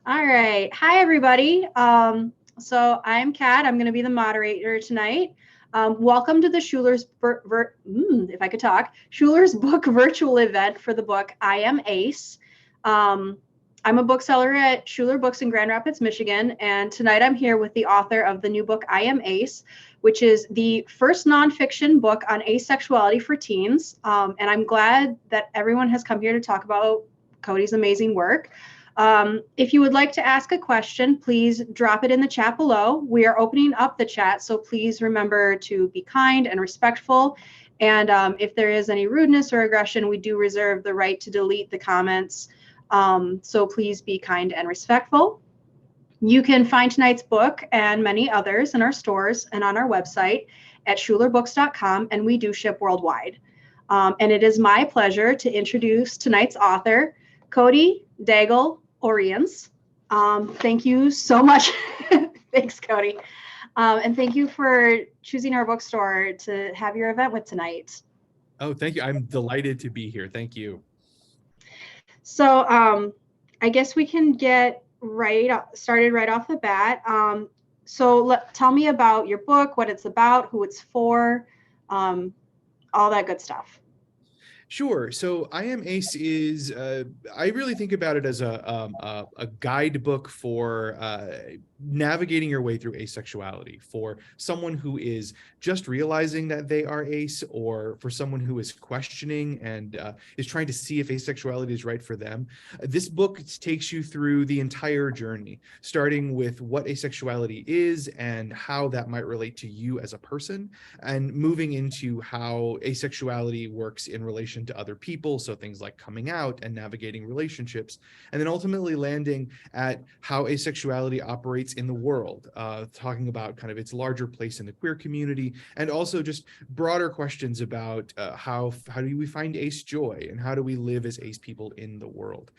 All right. Hi, everybody. So I'm Kat. I'm going to be the moderator tonight. Welcome to the if I could talk, Schuler's Book virtual event for the book I Am Ace. I'm a bookseller at Schuler Books in Grand Rapids, Michigan, and tonight I'm here with the author of the new book I Am Ace, which is the first nonfiction book on asexuality for teens. And I'm glad that everyone has come here to talk about Cody's amazing work. If you would like to ask a question, please drop it in the chat below. We are opening up the chat, so please remember to be kind and respectful. And if there is any rudeness or aggression, we do reserve the right to delete the comments. So please be kind and respectful. You can find tonight's book and many others in our stores and on our website at schulerbooks.com, and we do ship worldwide. And it is my pleasure to introduce tonight's author, Cody Daigle-Orians. Thank you so much. Thanks, Cody. And thank you for choosing our bookstore to have your event with tonight. Oh, thank you. I'm delighted to be here. Thank you. So I guess we can get started right off the bat. Tell me about your book, what it's about, who it's for, all that good stuff. Sure. So I Am Ace is, I really think about it as a guidebook for navigating your way through asexuality for someone who is just realizing that they are ace, or for someone who is questioning and is trying to see if asexuality is right for them. This book takes you through the entire journey, starting with what asexuality is and how that might relate to you as a person, and moving into how asexuality works in relation to other people, so things like coming out and navigating relationships, and then ultimately landing at how asexuality operates in the world, talking about kind of its larger place in the queer community, and also just broader questions about how do we find ace joy, and how do we live as ace people in the world.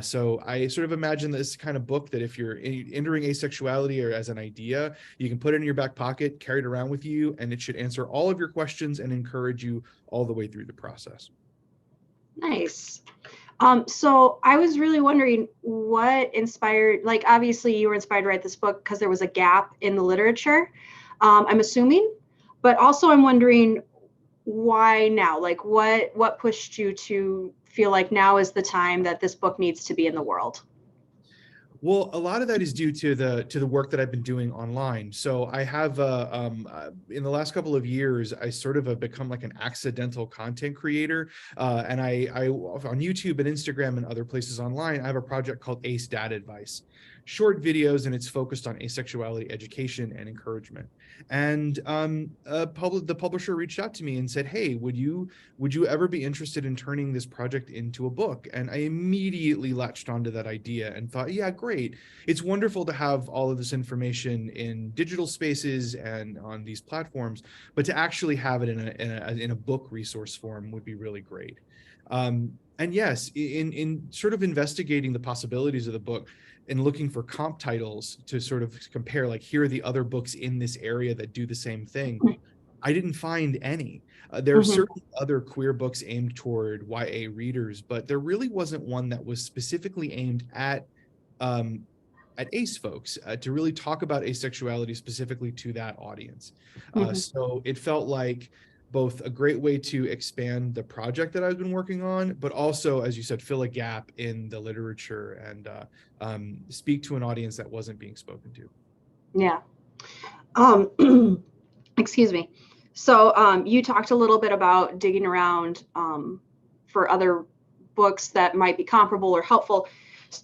So I sort of imagine this kind of book that if you're entering asexuality or as an idea, you can put it in your back pocket, carry it around with you, and it should answer all of your questions and encourage you all the way through the process. Nice. So I was really wondering what inspired, like, obviously you were inspired to write this book because there was a gap in the literature, I'm assuming, but also I'm wondering why now, like what pushed you to feel like now is the time that this book needs to be in the world? Well, a lot of that is due to the work that I've been doing online. So I have in the last couple of years, I sort of have become like an accidental content creator, and I on YouTube and Instagram and other places online, I have a project called Ace Dad Advice, short videos, and it's focused on asexuality education and encouragement. And the publisher reached out to me and said, "Hey, would you ever be interested in turning this project into a book?" And I immediately latched onto that idea and thought, yeah, great. It's wonderful to have all of this information in digital spaces and on these platforms, but to actually have it in a book resource form would be really great. And yes, in sort of investigating the possibilities of the book and looking for comp titles to sort of compare, like, here are the other books in this area that do the same thing, I didn't find any. There are certain other queer books aimed toward YA readers, but there really wasn't one that was specifically aimed at ace folks, to really talk about asexuality specifically to that audience. So it felt like both a great way to expand the project that I've been working on, but also, as you said, fill a gap in the literature and speak to an audience that wasn't being spoken to. Yeah. Excuse me. So you talked a little bit about digging around for other books that might be comparable or helpful.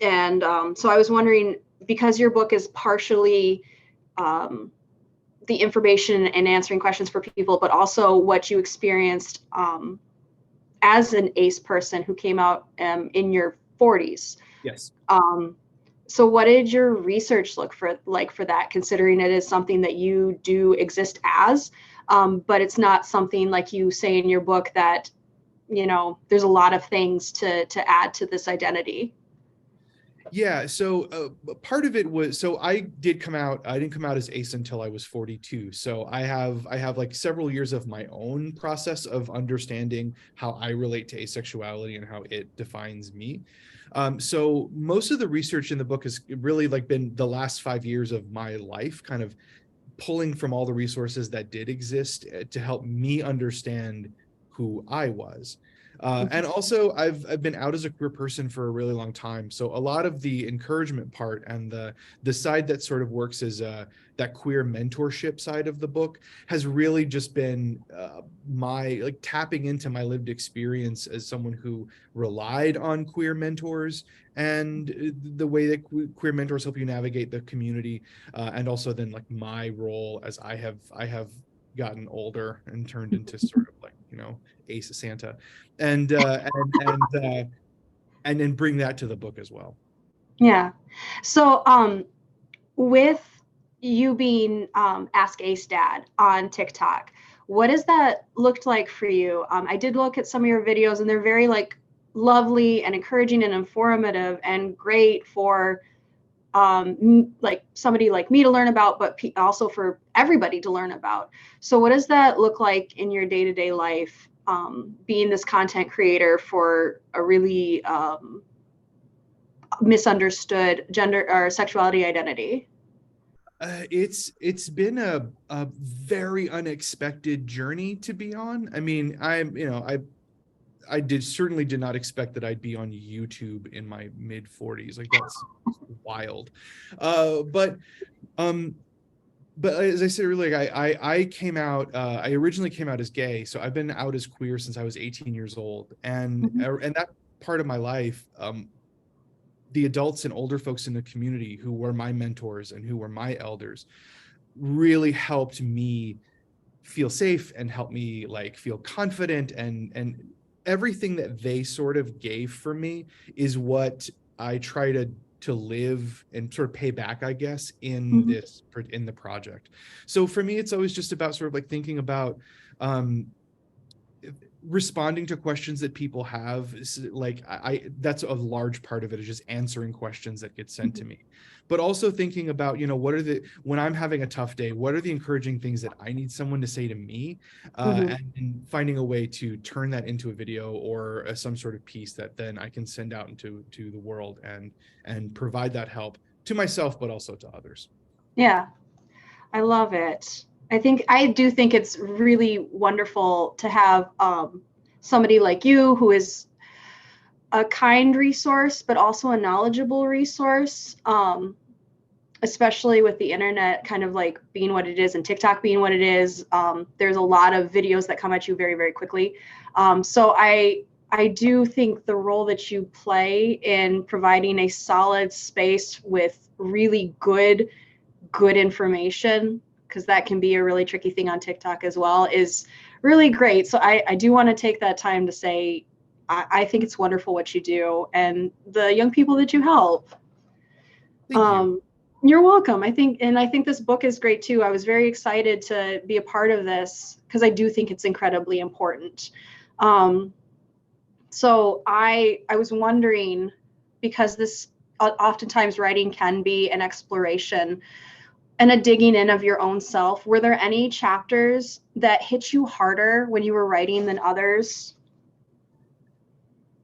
And so I was wondering, because your book is partially the information and answering questions for people, but also what you experienced as an ace person who came out in your 40s. Yes. So what did your research look like for that, considering it is something that you do exist as, but it's not something, like you say in your book, that, you know, there's a lot of things to add to this identity? Yeah, so part of it was, so I didn't come out as ace until I was 42. So I have like several years of my own process of understanding how I relate to asexuality and how it defines me. So most of the research in the book has really like been the last 5 years of my life, kind of pulling from all the resources that did exist to help me understand who I was. And also, I've been out as a queer person for a really long time, so a lot of the encouragement part and the side that sort of works as that queer mentorship side of the book has really just been my like tapping into my lived experience as someone who relied on queer mentors and the way that queer mentors help you navigate the community, and also then like my role as I have gotten older and turned into sort of like, Ace of Santa, and and then bring that to the book as well. Yeah. So, with you being Ask Ace Dad on TikTok, what has that looked like for you? I did look at some of your videos, and they're very like lovely and encouraging and informative and great for like somebody like me to learn about, but also for everybody to learn about. So, what does that look like in your day-to-day life, being this content creator for a really misunderstood gender or sexuality identity? It's been a very unexpected journey to be on. I mean, I certainly did not expect that I'd be on YouTube in my mid 40s. Like that's wild. But um but as I said earlier, I came out. I originally came out as gay, so I've been out as queer since I was 18 years old, Mhm. and that part of my life, the adults and older folks in the community who were my mentors and who were my elders really helped me feel safe and help me like feel confident, and everything that they sort of gave for me is what I try to live and sort of pay back, I guess, Mhm. in the project. So for me, it's always just about sort of like thinking about um responding to questions that people have. Like I that's a large part of it, is just answering questions that get sent to Mhm. me, but also thinking about, what are the when I'm having a tough day, what are the encouraging things that I need someone to say to me, Mhm. and finding a way to turn that into a video or some sort of piece that then I can send out into to the world and provide that help to myself but also to others. Yeah, I love it. I do think it's really wonderful to have somebody like you who is a kind resource, but also a knowledgeable resource. Especially with the internet kind of like being what it is and TikTok being what it is. There's a lot of videos that come at you very, very quickly. So I do think the role that you play in providing a solid space with really good information, because that can be a really tricky thing on TikTok as well, is really great. So I do want to take that time to say I think it's wonderful what you do and the young people that you help. Thank you. Um, you're welcome. I think this book is great too. I was very excited to be a part of this because I do think it's incredibly important. Um, so I was wondering, because this oftentimes writing can be an exploration and a digging in of your own self. Were there any chapters that hit you harder when you were writing than others?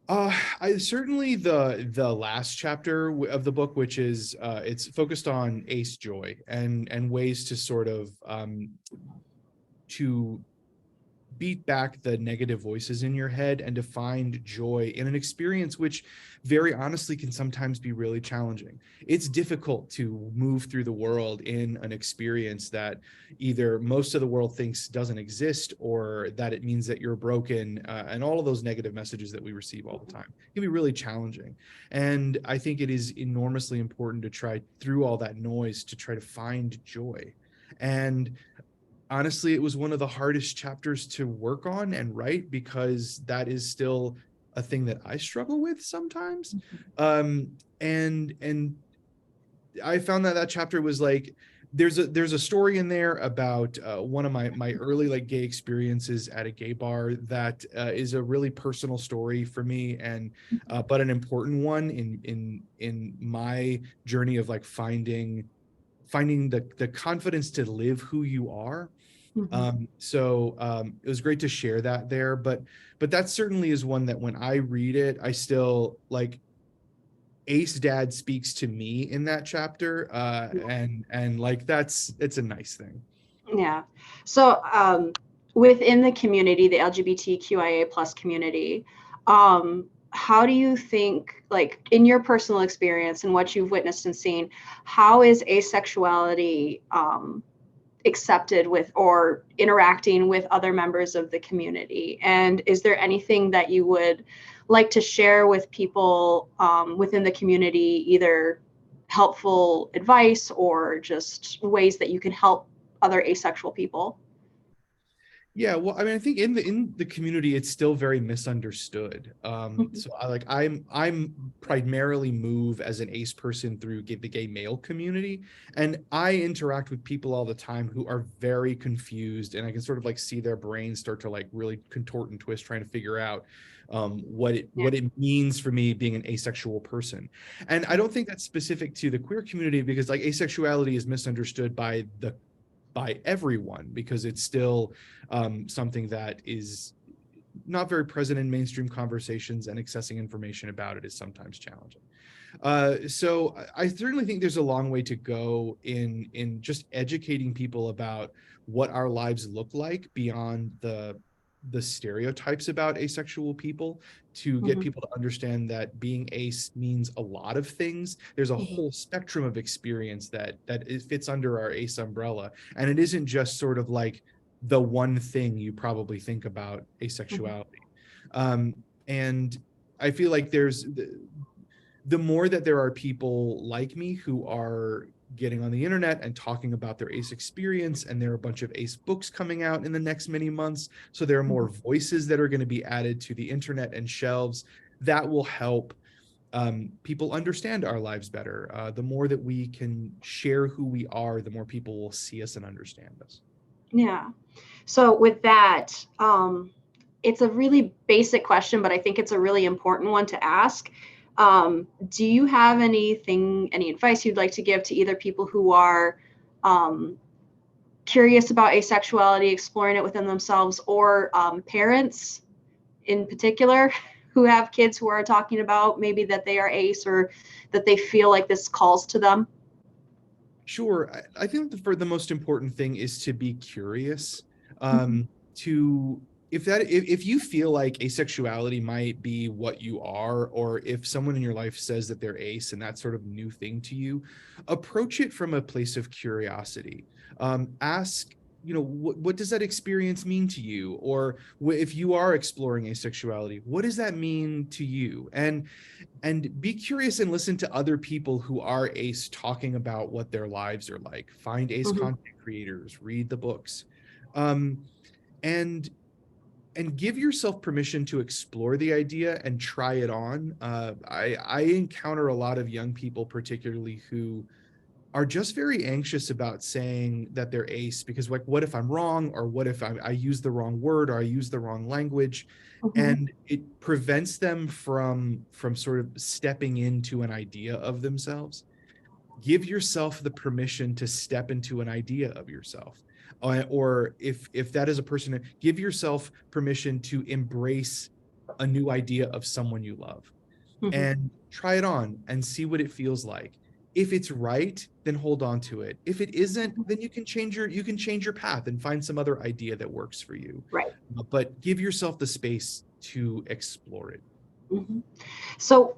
I certainly the last chapter of the book, which is it's focused on Ace Joy and ways to sort of to beat back the negative voices in your head and to find joy in an experience which very honestly can sometimes be really challenging. It's difficult to move through the world in an experience that either most of the world thinks doesn't exist, or that it means that you're broken, and all of those negative messages that we receive all the time. It can be really challenging. And I think it is enormously important to try through all that noise to try to find joy. And honestly, it was one of the hardest chapters to work on and write, because that is still a thing that I struggle with sometimes. And I found that that chapter was like there's a story in there about one of my early like gay experiences at a gay bar that is a really personal story for me, and but an important one in my journey of like finding the confidence to live who you are. It was great to share that there, but that certainly is one that when I read it, I still like Ace Dad speaks to me in that chapter, and like it's a nice thing. Yeah. So within the community, the LGBTQIA plus community, how do you think, like in your personal experience and what you've witnessed and seen, how is asexuality accepted with or interacting with other members of the community? And is there anything that you would like to share with people within the community, either helpful advice or just ways that you can help other asexual people? Yeah, well, I mean, I think in the community, it's still very misunderstood. So I'm primarily move as an ace person through the gay male community, and I interact with people all the time who are very confused, and I can sort of like see their brains start to like really contort and twist, trying to figure out what it means for me being an asexual person. And I don't think that's specific to the queer community, because like asexuality is misunderstood by everyone, because it's still something that is not very present in mainstream conversations, and accessing information about it is sometimes challenging. So I certainly think there's a long way to go in just educating people about what our lives look like beyond the stereotypes about asexual people, to get people to understand that being ace means a lot of things. There's a whole spectrum of experience that it fits under our ace umbrella, and it isn't just sort of like the one thing you probably think about asexuality. And I feel like there's the more that there are people like me who are getting on the internet and talking about their ace experience, and there are a bunch of ace books coming out in the next many months, so there are more voices that are going to be added to the internet and shelves, that will help people understand our lives better. The more that we can share who we are, the more people will see us and understand us. Yeah. So with that, it's a really basic question, but I think it's a really important one to ask. Do you have any advice you'd like to give to either people who are curious about asexuality, exploring it within themselves, or parents in particular who have kids who are talking about maybe that they are ace, or that they feel like this calls to them? Sure. I think the most important thing is to be curious. To if you feel like asexuality might be what you are, or if someone in your life says that they're ace and that's sort of new thing to you, approach it from a place of curiosity. Ask, what does that experience mean to you? Or if you are exploring asexuality, what does that mean to you? And be curious and listen to other people who are ace talking about what their lives are like. Find ace content creators, read the books, and give yourself permission to explore the idea and try it on. I encounter a lot of young people, particularly, who are just very anxious about saying that they're ace, because like, what if I'm wrong? Or what if I use the wrong word, or I use the wrong language? And it prevents them from sort of stepping into an idea of themselves. Give yourself the permission to step into an idea of yourself. Or if that is a person, give yourself permission to embrace a new idea of someone you love, and try it on and see what it feels like. If it's right, then hold on to it. If it isn't, then you can change your path and find some other idea that works for you. Right. But give yourself the space to explore it. So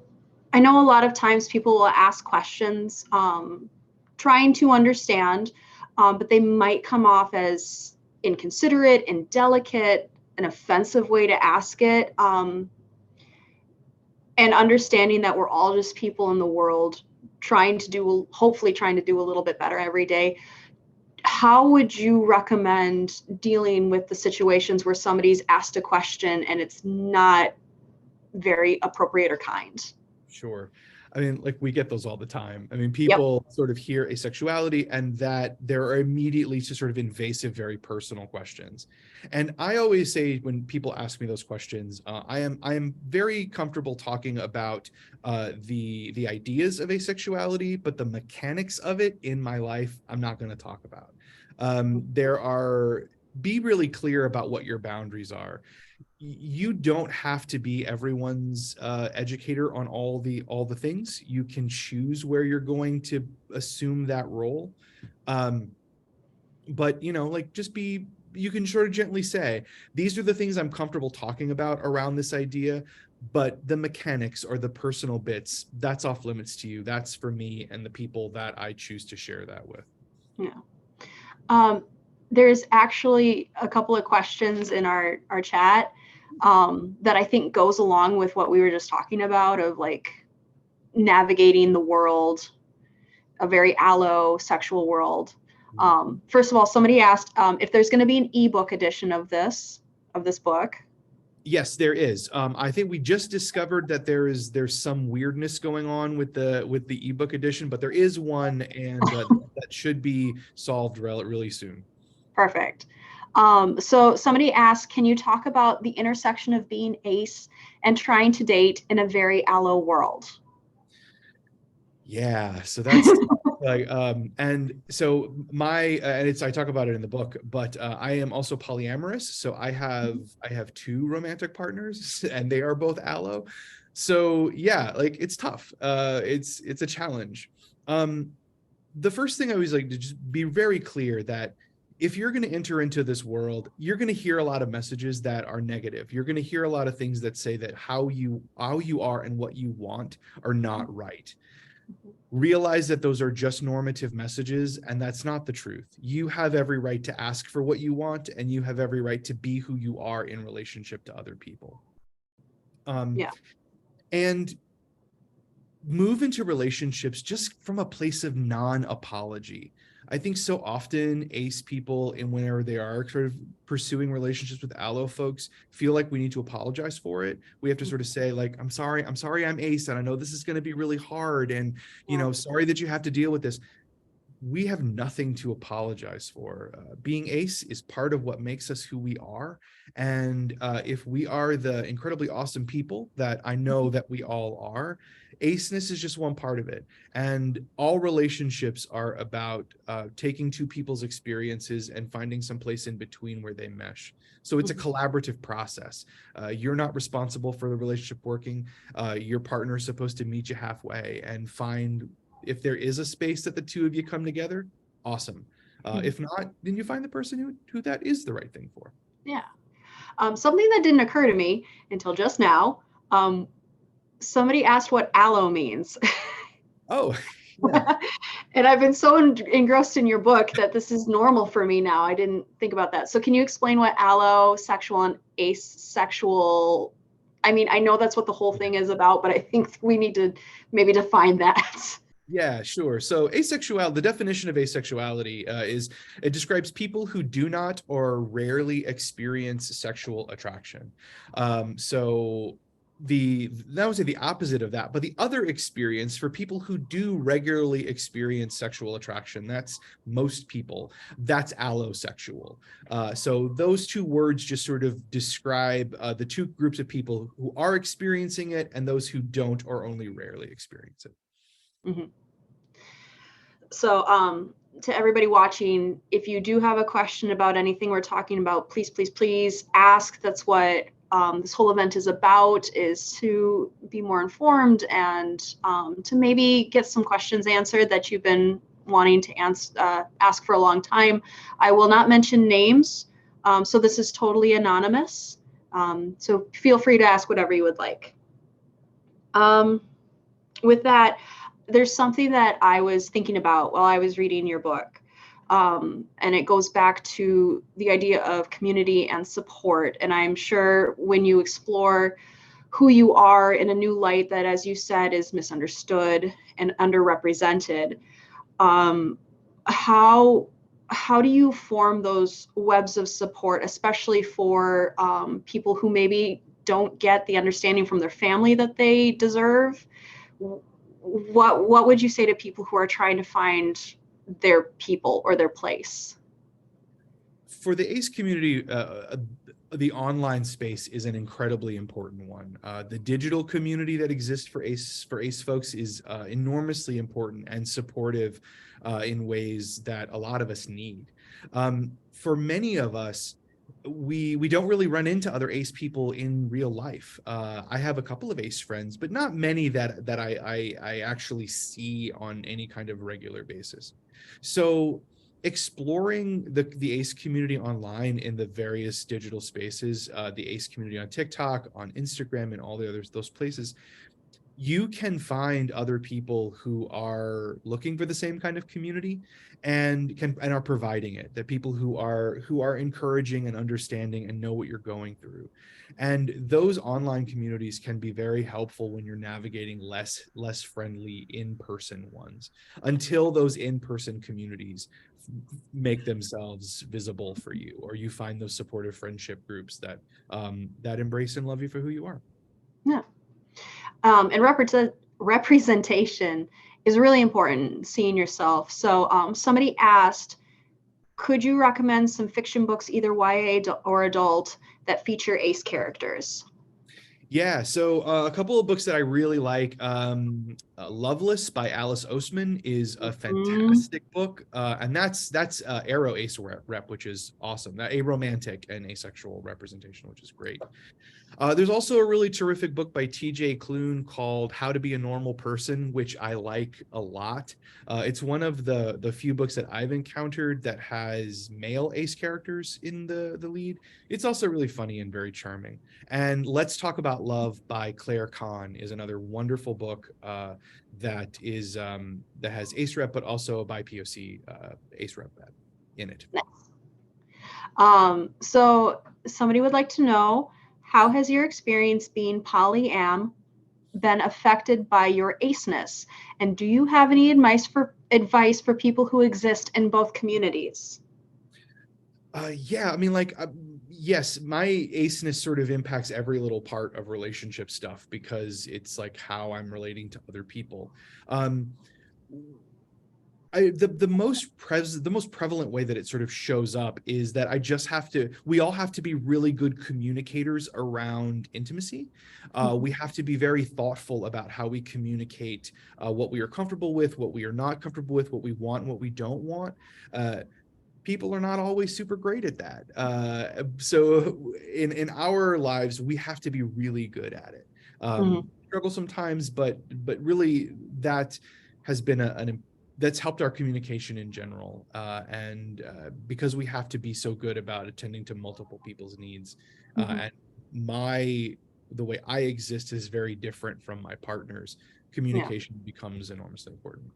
I know a lot of times people will ask questions trying to understand, but they might come off as inconsiderate, indelicate, an offensive way to ask it. And understanding that we're all just people in the world hopefully trying to do a little bit better every day. How would you recommend dealing with the situations where somebody's asked a question and it's not very appropriate or kind? Sure. I mean, like we get those all the time. I mean, Yep. people sort of hear asexuality and that there are immediately just sort of invasive, very personal questions. And I always say when people ask me those questions, I am very comfortable talking about the ideas of asexuality, but the mechanics of it in my life, I'm not going to talk about. Be really clear about what your boundaries are. You don't have to be everyone's educator on all the things. You can choose where you're going to assume that role. But like you can sort of gently say, these are the things I'm comfortable talking about around this idea, but the mechanics or the personal bits, that's off limits to you. That's for me and the people that I choose to share that with. Yeah. There's actually a couple of questions in our chat that I think goes along with what we were just talking about, of like navigating the world, a very allosexual world. First of all, somebody asked if there's going to be an ebook edition of this book. Yes, there is. I think we just discovered that there's some weirdness going on with the ebook edition, but there is one, and that should be solved really soon. Perfect. So somebody asked, can you talk about the intersection of being ace and trying to date in a very allo world? Yeah, so that's like, and so I talk about it in the book, but I am also polyamorous. So I have two romantic partners and they are both allo. So yeah, like it's tough. It's a challenge. The first thing I always like to just be very clear that if you're going to enter into this world, you're going to hear a lot of messages that are negative. You're going to hear a lot of things that say that how you are and what you want are not right. Realize that those are just normative messages, and that's not the truth. You have every right to ask for what you want, and you have every right to be who you are in relationship to other people. Yeah. And move into relationships just from a place of non-apology. I think so often ace people, and whenever they are sort of pursuing relationships with allo folks, feel like we need to apologize for it. We have to sort of say like, I'm sorry I'm ace, and I know this is going to be really hard, and sorry that you have to deal with this. We have nothing to apologize for. Being ace is part of what makes us who we are. And if we are the incredibly awesome people that I know that we all are, aceness is just one part of it. And all relationships are about taking two people's experiences and finding some place in between where they mesh. So it's a collaborative process. You're not responsible for the relationship working. Your partner is supposed to meet you halfway and find, if there is a space that the two of you come together, awesome. If not, then you find the person who that is the right thing for. Yeah. Something that didn't occur to me until just now. Somebody asked what allo means. Oh, yeah. And I've been so engrossed in your book that this is normal for me now. I didn't think about that. So can you explain what allosexual and asexual? I mean, I know that's what the whole thing is about, but I think we need to maybe define that. Yeah, sure. So the definition of asexuality is it describes people who do not or rarely experience sexual attraction. So that would say the opposite of that, but the other experience for people who do regularly experience sexual attraction, that's most people, that's allosexual. So those two words just sort of describe the two groups of people who are experiencing it and those who don't or only rarely experience it. Mm-hmm. So to everybody watching, if you do have a question about anything we're talking about, please ask. That's what this whole event is about, is to be more informed and to maybe get some questions answered that you've been wanting to ask for a long time. I will not mention names, so this is totally anonymous. So feel free to ask whatever you would like. With that, there's something that I was thinking about while I was reading your book. And it goes back to the idea of community and support. And I'm sure when you explore who you are in a new light that, as you said, is misunderstood and underrepresented, how do you form those webs of support, especially for people who maybe don't get the understanding from their family that they deserve? what would you say to people who are trying to find their people or their place? For the ACE community, the online space is an incredibly important one. The digital community that exists for ACE folks is enormously important and supportive in ways that a lot of us need. For many of us, we don't really run into other ACE people in real life. I have a couple of ACE friends, but not many that I actually see on any kind of regular basis. So exploring the ACE community online in the various digital spaces, the ACE community on TikTok, on Instagram, and all the others, those places, you can find other people who are looking for the same kind of community and are providing it, that people who are encouraging and understanding and know what you're going through. And those online communities can be very helpful when you're navigating less friendly in-person ones, until those in-person communities make themselves visible for you, or you find those supportive friendship groups that that embrace and love you for who you are. Yeah. And representation is really important, seeing yourself. So somebody asked, could you recommend some fiction books, either YA or adult, that feature ACE characters? Yeah, so a couple of books that I really like. Loveless by Alice Oseman is a fantastic book, and that's Arrow Ace Rep, which is awesome. A romantic and asexual representation, which is great. There's also a really terrific book by TJ Klune called How to Be a Normal Person, which I like a lot. It's one of the few books that I've encountered that has male ACE characters in the lead. It's also really funny and very charming. And Let's Talk About Love by Claire Kahn is another wonderful book that has ACE Rep, but also a BiPOC ACE Rep in it. Nice. So somebody would like to know, how has your experience being polyam been affected by your aceness? And do you have any advice for people who exist in both communities? Yeah, I mean, yes, my aceness sort of impacts every little part of relationship stuff, because it's like how I'm relating to other people. The most prevalent way that it sort of shows up is that we all have to be really good communicators around intimacy. We have to be very thoughtful about how we communicate what we are comfortable with, what we are not comfortable with, what we want and what we don't want. People are not always super great at that. So in our lives, we have to be really good at it. Struggle sometimes, but really that has been that's helped our communication in general. And because we have to be so good about attending to multiple people's needs, and the way I exist is very different from my partner's, communication becomes enormously important.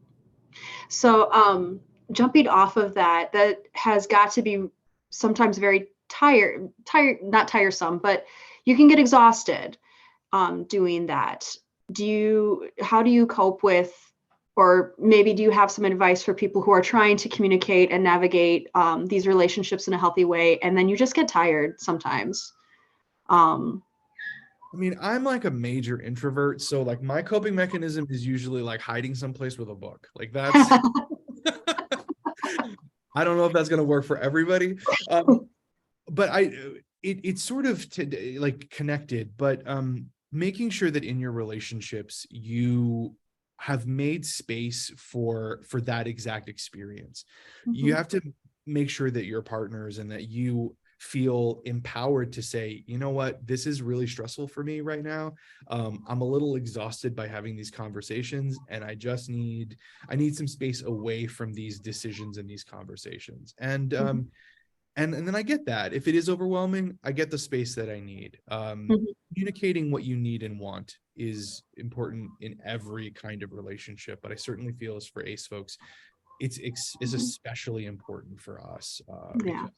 So jumping off of that has got to be sometimes very not tiresome, but you can get exhausted doing that. How do you cope with, or maybe do you have some advice for people who are trying to communicate and navigate these relationships in a healthy way, and then you just get tired sometimes? I mean, I'm like a major introvert, so like my coping mechanism is usually like hiding someplace with a book. Like that's I don't know if that's going to work for everybody. But it's sort of like connected, but making sure that in your relationships you have made space for that exact experience. You have to make sure that your partners and that you feel empowered to say, you know what, this is really stressful for me right now. I'm a little exhausted by having these conversations, and I need some space away from these decisions and these conversations. And then I get that. If it is overwhelming, I get the space that I need. Communicating what you need and want is important in every kind of relationship, but I certainly feel as for ACE folks, it's especially important for us because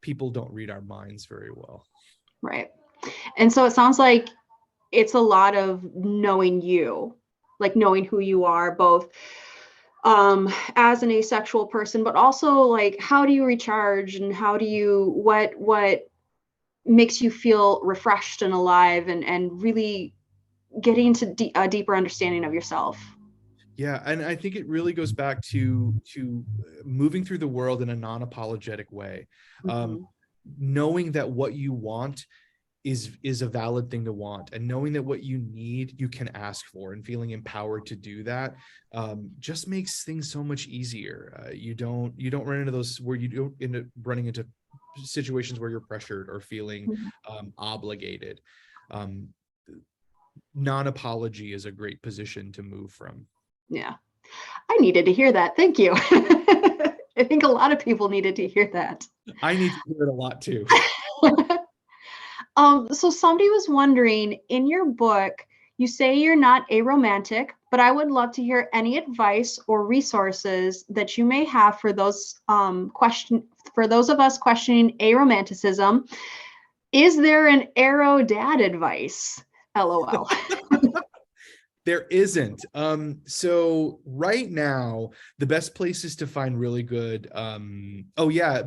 people don't read our minds very well. Right. And so it sounds like it's a lot of knowing you, like knowing who you are, both as an asexual person, but also like, how do you recharge, and what makes you feel refreshed and alive, and really getting to a deeper understanding of yourself. Yeah, and I think it really goes back to moving through the world in a non-apologetic way. Um, Mhm. knowing that what you want is a valid thing to want, and knowing that what you need you can ask for, and feeling empowered to do that just makes things so much easier. You don't run into those where you don't end up running into situations where you're pressured or feeling Mhm. obligated. um, Non-apology is a great position to move from. Yeah. I needed to hear that. Thank you. I think a lot of people needed to hear that. I need to hear it a lot too. So somebody was wondering, in your book, you say you're not aromantic, but I would love to hear any advice or resources that you may have for those for those of us questioning aromanticism. Is there an arrow dad advice? LOL. There isn't. So right now, the best places to find really good. Oh yeah,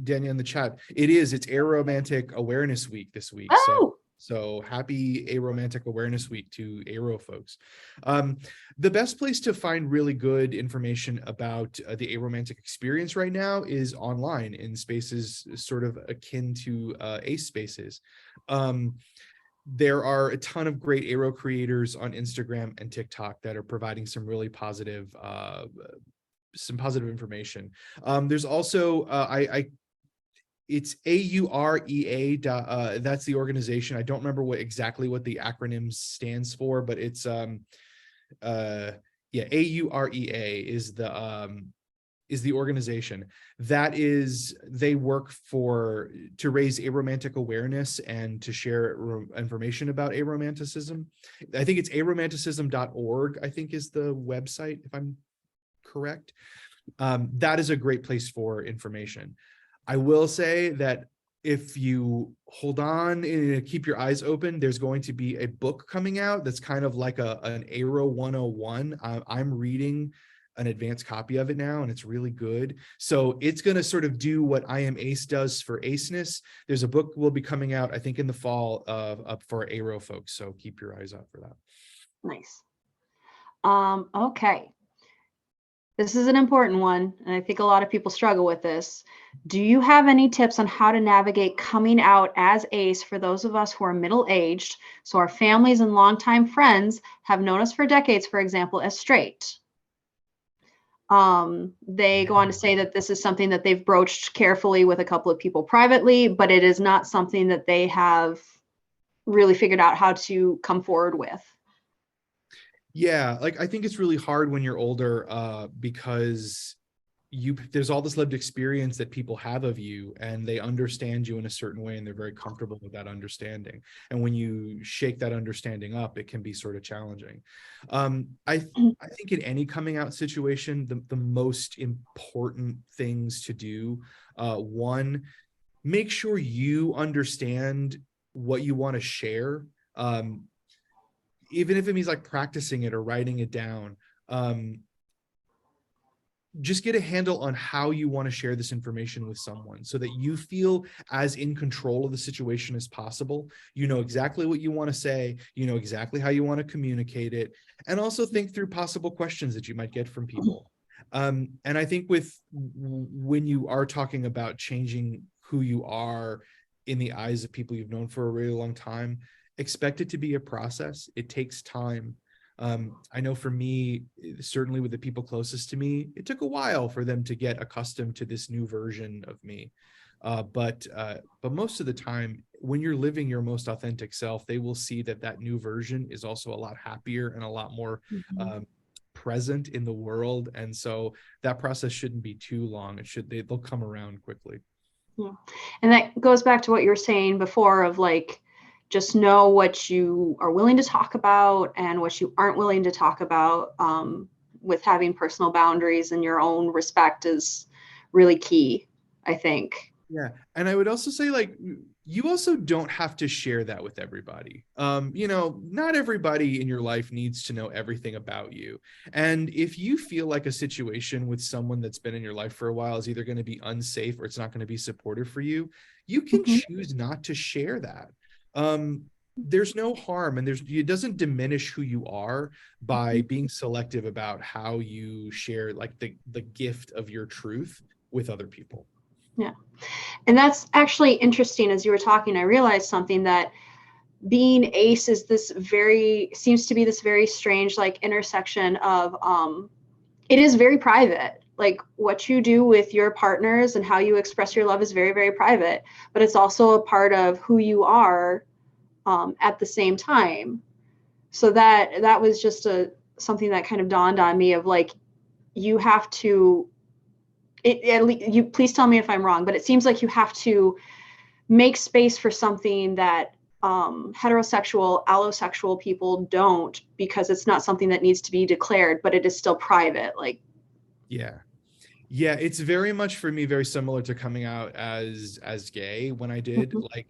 Daniel in the chat. It's Aromantic Awareness Week this week. Oh, So happy Aromantic Awareness Week to Aro folks. Um, the best place to find really good information about the aromantic experience right now is online in spaces sort of akin to Ace Spaces. Um, there are a ton of great arrow creators on Instagram and TikTok that are providing some positive information. There's also it's AUREA. That's the organization. I don't remember exactly what the acronym stands for, but it's uh yeah, AUREA is the organization. They work to raise aromantic awareness and to share information about aromanticism. I think it's aromanticism.org, I think is the website, if I'm correct. That is a great place for information. I will say that if you hold on and keep your eyes open, there's going to be a book coming out that's kind of like an Aero 101. I'm reading an advanced copy of it now, and it's really good. So it's going to sort of do what I Am Ace does for Aceness. There's a book will be coming out, I think, in the fall up for Aero folks. So keep your eyes out for that. nice. Okay. This is an important one, and I think a lot of people struggle with this. Do you have any tips on how to navigate coming out as ace for those of us who are middle-aged, so our families and longtime friends have known us for decades, for example, as straight? They go on to say that this is something that they've broached carefully with a couple of people privately, but it is not something that they have really figured out how to come forward with. Yeah, like I think it's really hard when you're older because there's all this lived experience that people have of you, and they understand you in a certain way, and they're very comfortable with that understanding. And when you shake that understanding up, it can be sort of challenging. I think in any coming out situation, the most important things to do, one, make sure you understand what you want to share. Even if it means like practicing it or writing it down. Just get a handle on how you want to share this information with someone so that you feel as in control of the situation as possible. You know exactly what you want to say, you know exactly how you want to communicate it, and also think through possible questions that you might get from people. And I think when you are talking about changing who you are in the eyes of people you've known for a really long time, expect it to be a process. It takes time. I know for me, certainly with the people closest to me, it took a while for them to get accustomed to this new version of me. But most of the time, when you're living your most authentic self, they will see that new version is also a lot happier and a lot more present in the world. And so that process shouldn't be too long. They'll come around quickly. Yeah. And that goes back to what you were saying before of like, just know what you are willing to talk about and what you aren't willing to talk about, with having personal boundaries and your own respect is really key, I think. Yeah. And I would also say, like, you also don't have to share that with everybody. Not everybody in your life needs to know everything about you. And if you feel like a situation with someone that's been in your life for a while is either going to be unsafe or it's not going to be supportive for you, you can Mhm. choose not to share that. Um, there's no harm, and it doesn't diminish who you are by Mhm. being selective about how you share like the gift of your truth with other people. Yeah. And that's actually interesting. As you were talking, I realized something, that being ace is this very, seems to be this very strange like intersection of it is very private. Like what you do with your partners and how you express your love is very, very private, but it's also a part of who you are at the same time. So that was just a something that kind of dawned on me of like, you have to you please tell me if I'm wrong, but it seems like you have to make space for something that heterosexual, allosexual people don't, because it's not something that needs to be declared, but it is still private. Like, Yeah. Yeah, it's very much for me very similar to coming out as gay. When I did, mhm. like,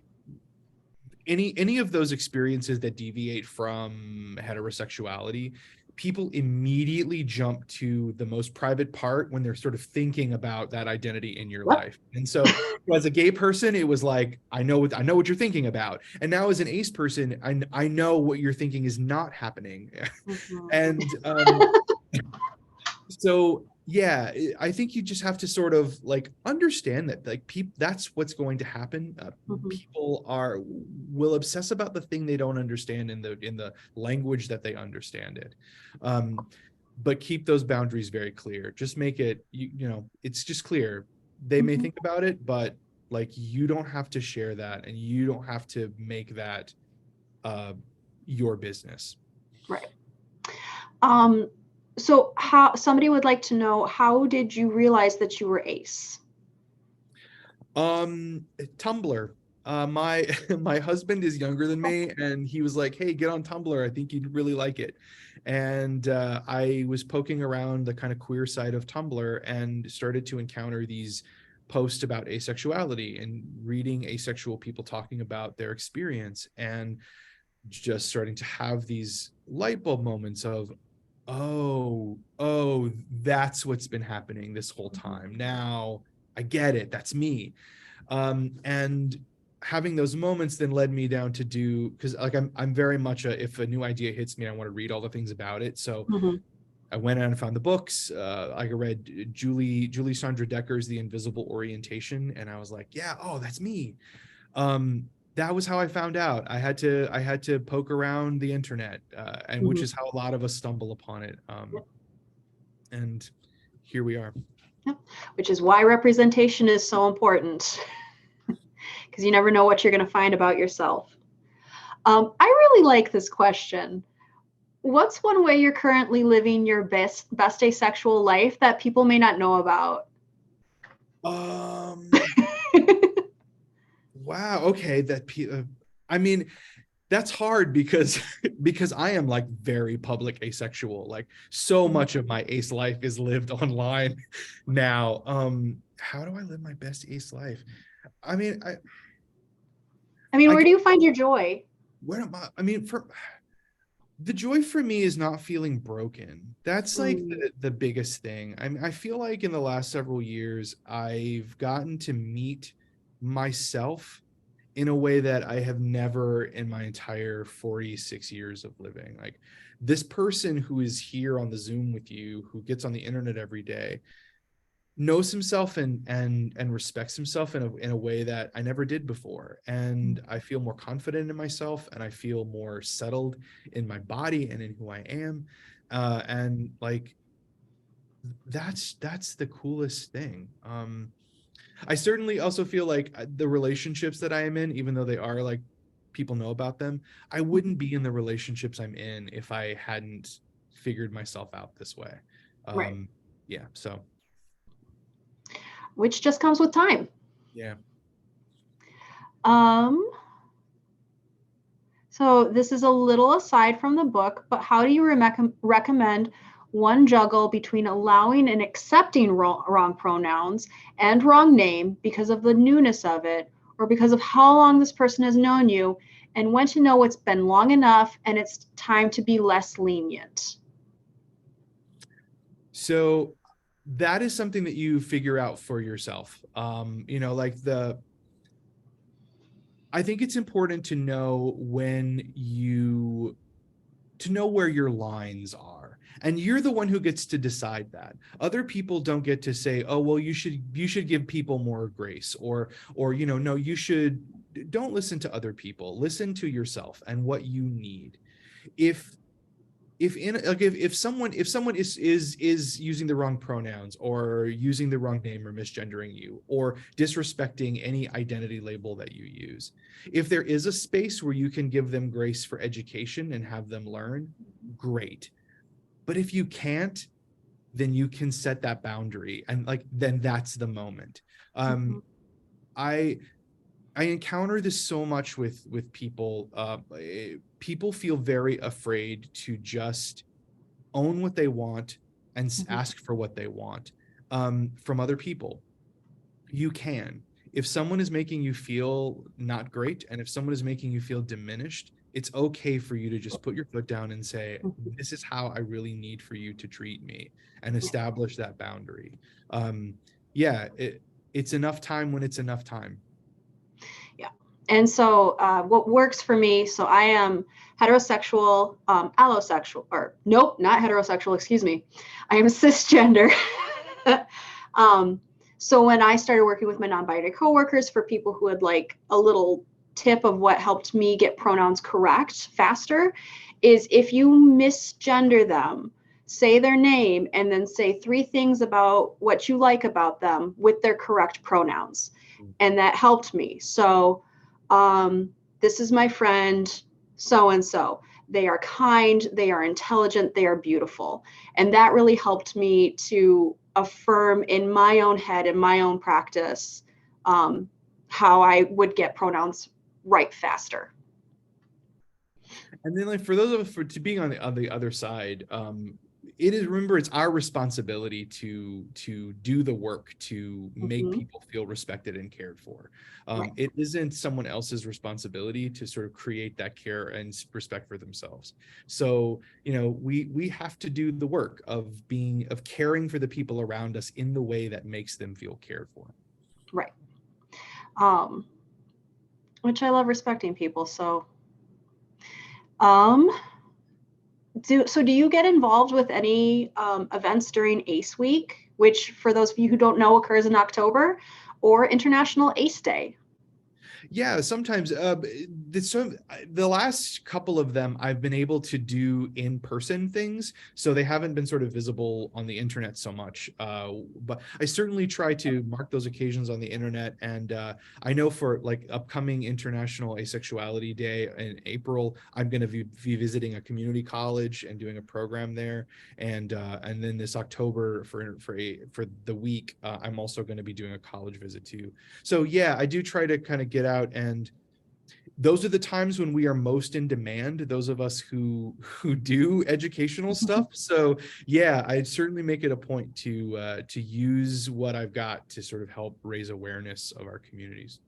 any of those experiences that deviate from heterosexuality, people immediately jump to the most private part when they're sort of thinking about that identity in your Yep. life. And so as a gay person, it was like, I know what you're thinking about. And now as an ace person, I know what you're thinking is not happening. Mhm. And so yeah, I think you just have to sort of like understand that like people, that's what's going to happen. Mhm. People are will obsess about the thing they don't understand in the language that they understand it. But keep those boundaries very clear. Just make it, you know, it's just clear. They may Mhm. think about it, but like you don't have to share that, and you don't have to make that uh your business. Right. Um, so how, somebody would like to know, how did you realize that you were ace? Tumblr. My my husband is younger than Oh. me, and he was like, "Hey, get on Tumblr. I think you'd really like it." And I was poking around the kind of queer side of Tumblr and started to encounter these posts about asexuality and reading asexual people talking about their experience, and just starting to have these light bulb moments of, oh, that's what's been happening this whole Mhm. time. Now I get it. That's me. And having those moments then led me down to do, because like I'm very much a, if a new idea hits me, I want to read all the things about it. So Mhm. I went out and found the books. I read Julie Sandra Decker's The Invisible Orientation, and I was like, yeah, oh, that's me. That was how I found out. I had to poke around the internet, and which Mhm. is how a lot of us stumble upon it. Yep. And here we are. Yep. Which is why representation is so important, because you never know what you're going to find about yourself. I really like this question. What's one way you're currently living your best asexual life that people may not know about? Um, wow. Okay. I mean, that's hard because because I am like very public asexual. Like so much of my ace life is lived online now. How do I live my best ace life? I mean, I mean, I where get, do you find your joy? where am I? I mean, for the joy for me is not feeling broken. That's like Mm, the biggest thing. I mean, I feel like in the last several years, I've gotten to meet myself in a way that I have never in my entire 46 years of living. Like this person who is here on the Zoom with you, who gets on the internet every day, knows himself and respects himself in a way that I never did before. And I feel more confident in myself, and I feel more settled in my body and in who I am. And like that's the coolest thing. I certainly also feel like the relationships that I am in, even though they are like people know about them, I mhm. wouldn't be in the relationships I'm in if I hadn't figured myself out this way. Right. Um, yeah, so Which just comes with time. yeah. Um, so this is a little aside from the book, but how do you recommend one juggle between allowing and accepting wrong pronouns and wrong name because of the newness of it, or because of how long this person has known you, and when to know it's been long enough and it's time to be less lenient? So that is something that you figure out for yourself. You know, like I think it's important to know to know where your lines are, and you're the one who gets to decide that. Other people don't get to say, oh well, you should give people more grace, or no, you should, don't listen to other people, listen to yourself and what you need. If someone is using the wrong pronouns, or using the wrong name, or misgendering you, or disrespecting any identity label that you use, if there is a space where you can give them grace for education and have them learn, great. But if you can't, then you can set that boundary, and like then that's the moment. Mhm. I I encounter this so much with people. People feel very afraid to just own what they want and Mhm. ask for what they want from other people. You can. If someone is making you feel not great, and if someone is making you feel diminished, it's okay for you to just put your foot down and say, Mhm. this is how I really need for you to treat me, and establish that boundary. Um, yeah, it's enough time when it's enough time. Yeah. And so, what works for me, so I am heterosexual, allosexual, or nope, not heterosexual, excuse me. I am cisgender. um, so when I started working with my non-binary coworkers, for people who had like a little tip of what helped me get pronouns correct faster, is if you misgender them, say their name and then say three things about what you like about them with their correct pronouns. And that helped me. So, this is my friend so and so. They are kind, they are intelligent, they are beautiful. And that really helped me to affirm in my own head, in my own practice, how I would get pronouns right faster. And then, like, for those of us, for to being on the other side, it is, remember, it's our responsibility to do the work to make Mm-hmm. people feel respected and cared for. Right. It isn't someone else's responsibility to sort of create that care and respect for themselves. So, we have to do the work of caring for the people around us in the way that makes them feel cared for. Right. Um, which I love respecting people. So, um, do you get involved with any events during ACE Week, which for those of you who don't know occurs in October, or International ACE Day? Yeah, sometimes the last couple of them I've been able to do in-person things, so they haven't been sort of visible on the internet so much. But I certainly try to mark those occasions on the internet, and I know for like upcoming International Asexuality Day in April, I'm going to be visiting a community college and doing a program there, and then this October for the week, I'm also going to be doing a college visit too. So yeah, I do try to kind of get out, and those are the times when we are most in demand, those of us who do educational stuff. So yeah, I certainly make it a point to use what I've got to sort of help raise awareness of our communities.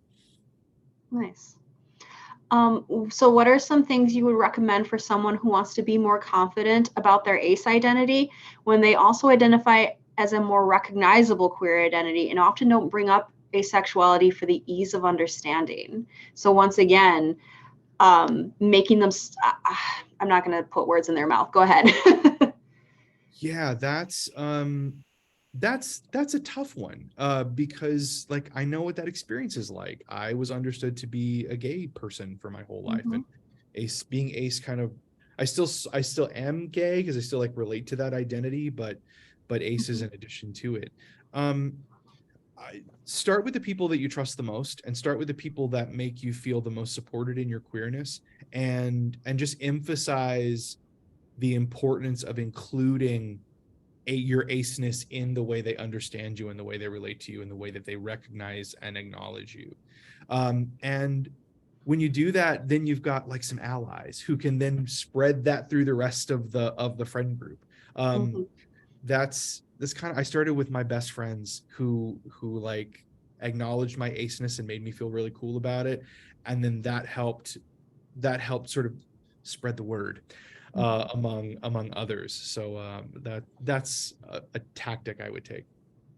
Nice. So what are some things you would recommend for someone who wants to be more confident about their ACE identity when they also identify as a more recognizable queer identity and often don't bring up asexuality for the ease of understanding? So once again, making them, I'm not going to put words in their mouth. Go ahead. Yeah, that's a tough one, because like I know what that experience is like. I was understood to be a gay person for my whole life, Mm-hmm. and being ace kind of, I still am gay because I still like relate to that identity, but ace is Mm-hmm. an addition to it. um I start with the people that you trust the most, and start with the people that make you feel the most supported in your queerness, and just emphasize the importance of including your aceness in the way they understand you, and the way they relate to you, and the way that they recognize and acknowledge you. And when you do that, then you've got like some allies who can then spread that through the rest of the friend group. um, Mm-hmm. that's kind of, I started with my best friends who like acknowledged my aceness and made me feel really cool about it, and then that helped sort of spread the word among others. So that's a tactic I would take.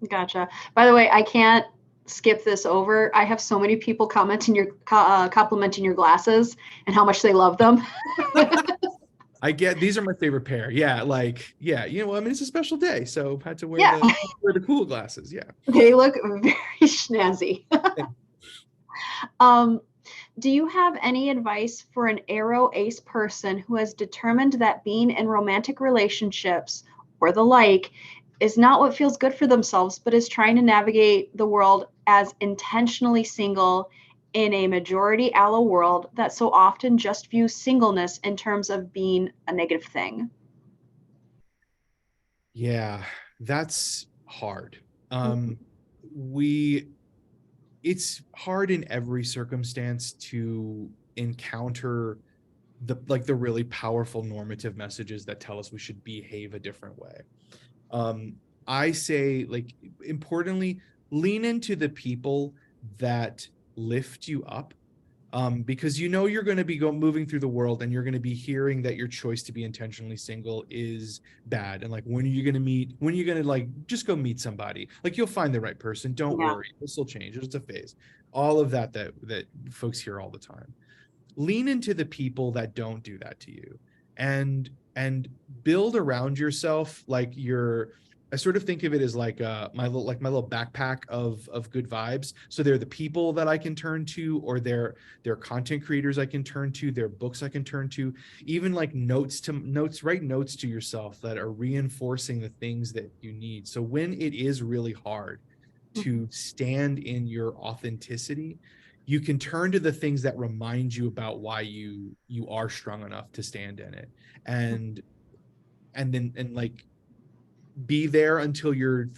Gotcha. By the way, I can't skip this over. I have so many people commenting complimenting your glasses and how much they love them. I get, these are my favorite pair. Yeah, like, yeah, you know, I mean, it's a special day, so had to wear Yeah, the cool glasses. Yeah. they look very snazzy. Um, do you have any advice for an aro ace person who has determined that being in romantic relationships or the like is not what feels good for themselves, but is trying to navigate the world as intentionally single in a majority allo world that so often just views singleness in terms of being a negative thing? Yeah, that's hard. Mhm. We It's hard in every circumstance to encounter the really powerful normative messages that tell us we should behave a different way. um I say, like, importantly, lean into the people that lift you up, because you know you're going to be moving through the world, and you're going to be hearing that your choice to be intentionally single is bad, and like, when are you going to meet, when are you going to, like, just go meet somebody, like, you'll find the right person, don't Yeah. worry, this will change, it's a phase, all of that folks hear all the time. Lean into the people that don't do that to you, and build around yourself, like, your, I sort of think of it as like my little backpack of good vibes. So they're the people that I can turn to, or they're content creators I can turn to, their books I can turn to, even like write notes to yourself that are reinforcing the things that you need. So when it is really hard Mhm. to stand in your authenticity, you can turn to the things that remind you about why you are strong enough to stand in it, and then, and like, be there until your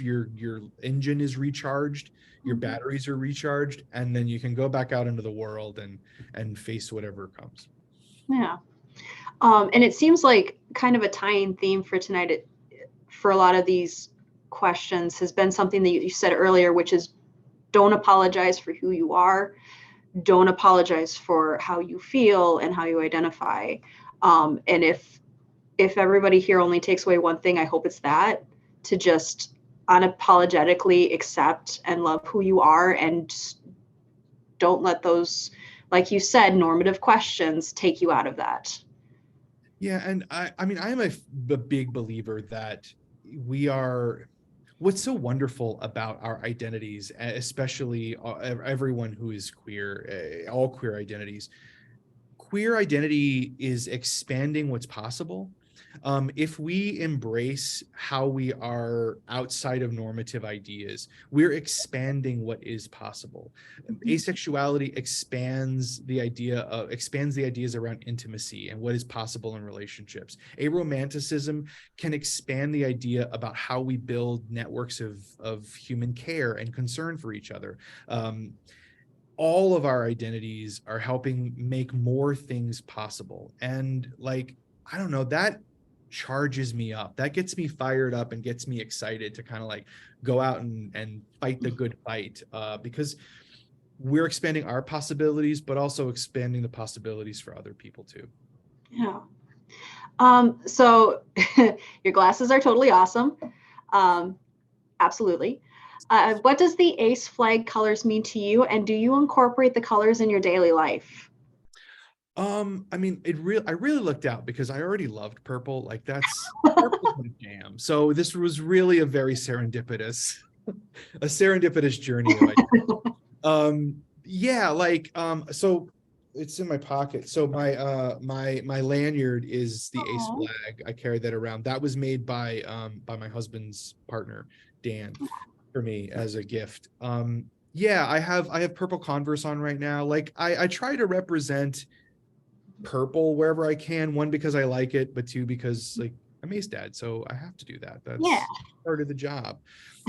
engine is recharged, your Mhm. batteries are recharged, and then you can go back out into the world and face whatever comes. Yeah. And it seems like kind of a tying theme for tonight for a lot of these questions has been something that you said earlier, which is don't apologize for who you are. Don't apologize for how you feel and how you identify. And if everybody here only takes away one thing, I hope it's that, to just unapologetically accept and love who you are, and don't let those, like you said, normative questions take you out of that. Yeah, and I mean, I am a big believer that we are, what's so wonderful about our identities, especially everyone who is queer, all queer identities, queer identity is expanding what's possible. If we embrace how we are outside of normative ideas, we're expanding what is possible. Asexuality expands the ideas around intimacy and what is possible in relationships. Aromanticism can expand the idea about how we build networks of human care and concern for each other. All of our identities are helping make more things possible, and, like, I don't know, that charges me up, that gets me fired up and gets me excited to kind of like go out and fight the good fight, because we're expanding our possibilities, but also expanding the possibilities for other people too. Yeah. So your glasses are totally awesome. Um, absolutely. What does the ACE flag colors mean to you, and do you incorporate the colors in your daily life? I mean, I really looked out because I already loved purple. Like, that's purple's my jam. So this was really a very serendipitous, a serendipitous journey of yeah, like, so it's in my pocket. So my lanyard is the ace Oh, flag. I carry that around. That was made by my husband's partner, Dan, for me as a gift. Yeah, I have purple Converse on right now. Like, I try to represent purple wherever I can. One, because I like it, but two, because, like, I'm Ace Dad, so I have to do that. yeah. That's part of the job.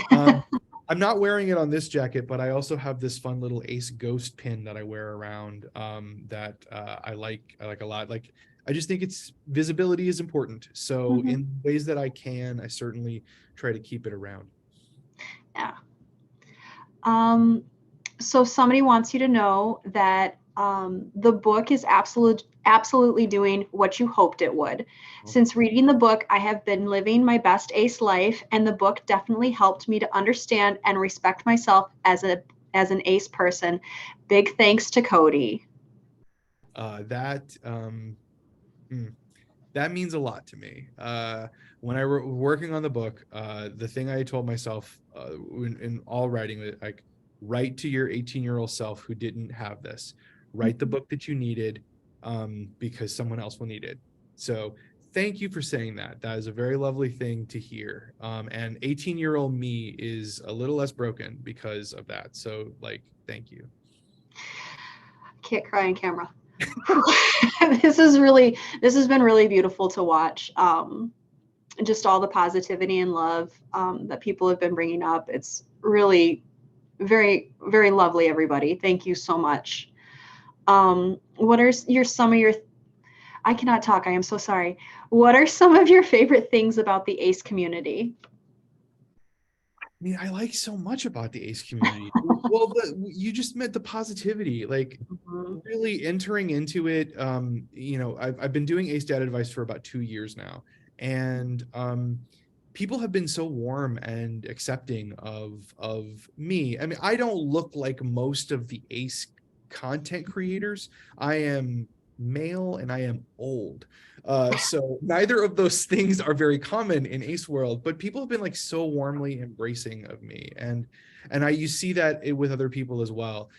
Um, I'm not wearing it on this jacket, but I also have this fun little Ace Ghost pin that I wear around, that I like a lot. Like, I just think it's visibility is important. So Mhm. in ways that I can, I certainly try to keep it around. Yeah. Um, so somebody wants you to know that the book is absolutely doing what you hoped it would. Since reading the book, I have been living my best ace life, and the book definitely helped me to understand and respect myself as an ACE person. Big thanks to Cody. That that means a lot to me. When I were working on the book, the thing I told myself in all writing, like, write to your 18-year-old self who didn't have this. Write the book that you needed, because someone else will need it. So thank you for saying that. That is a very lovely thing to hear. And 18-year-old me is a little less broken because of that. So, like, thank you. Can't cry on camera. This has been really beautiful to watch. Just all the positivity and love that people have been bringing up. It's really very, very lovely, everybody. Thank you so much. What are some of your, I cannot talk, I am so sorry. What are some of your favorite things about the ACE community? I mean, I like so much about the ACE community. Well, you just meant the positivity, like, really entering into it. I've been doing ACE data advice for about 2 years now, and people have been so warm and accepting of me. I mean, I don't look like most of the ACE content creators. I am male and I am old. So neither of those things are very common in ACE world, but people have been like so warmly embracing of me. And you see that with other people as well.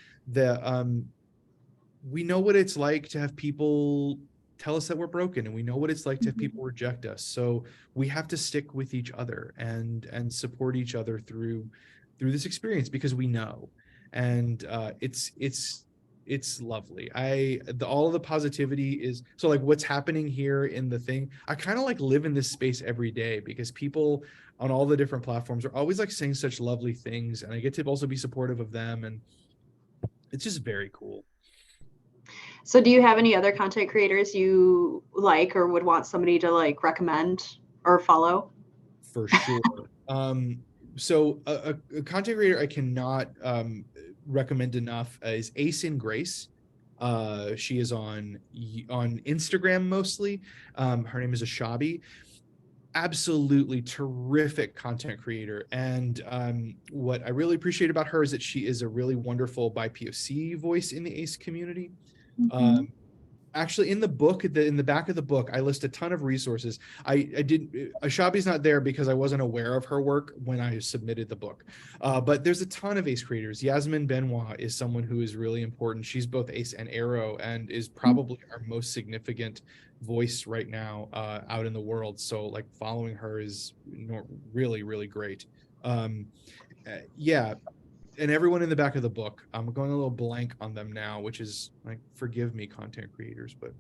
We know what it's like to have people tell us that we're broken, and we know what it's like to have people reject us. So we have to stick with each other and support each other through this experience, because we know. And it's lovely. All of the positivity is so, like, what's happening here in the thing. I kind of like live in this space every day, because people on all the different platforms are always like saying such lovely things, and I get to also be supportive of them, and it's just very cool. So do you have any other content creators you like or would want somebody to like recommend or follow? For sure. So a content creator I cannot recommend enough is Ace in Grace. She is on Instagram mostly. Her name is Ashabi. Absolutely terrific content creator. And what I really appreciate about her is that she is a really wonderful BIPOC voice in the ACE community. Actually, in the book, in the back of the book, I list a ton of resources. I didn't, Ashabi's not there because I wasn't aware of her work when I submitted the book. But there's a ton of ACE creators. Yasmin Benoit is someone who is really important. She's both ACE and Arrow, and is probably our most significant voice right now out in the world. So, like, following her is really, really great. Yeah. And everyone in the back of the book, I'm going a little blank on them now, which is, like, forgive me, content creators, but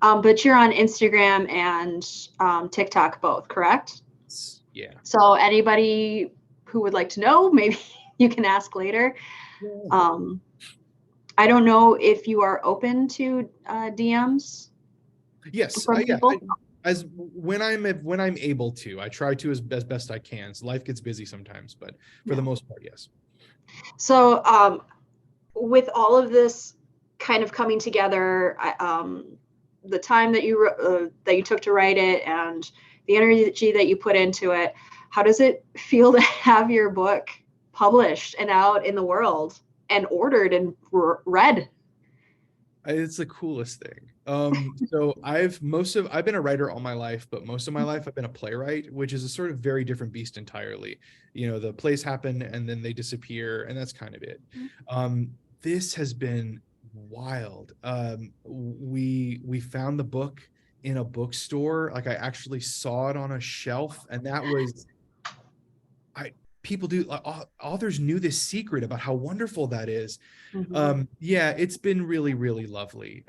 But you're on Instagram and TikTok both, correct? yeah. So anybody who would like to know, maybe you can ask later. I don't know if you are open to DMs. Yes, From yeah. people. As when I'm able to, I try to as best I can. So life gets busy sometimes, but for the most part, yes. So with all of this kind of coming together, the time that you took to write it and the energy that you put into it, how does it feel to have your book published and out in the world and ordered and read? It's the coolest thing. So I've been a writer all my life, but most of my life I've been a playwright, which is a sort of very different beast entirely. The plays happen and then they disappear, and that's kind of it. This has been wild. We found the book in a bookstore. Like, I actually saw it on a shelf, and that was, people do, authors knew this secret about how wonderful that is. Yeah, it's been really, really lovely.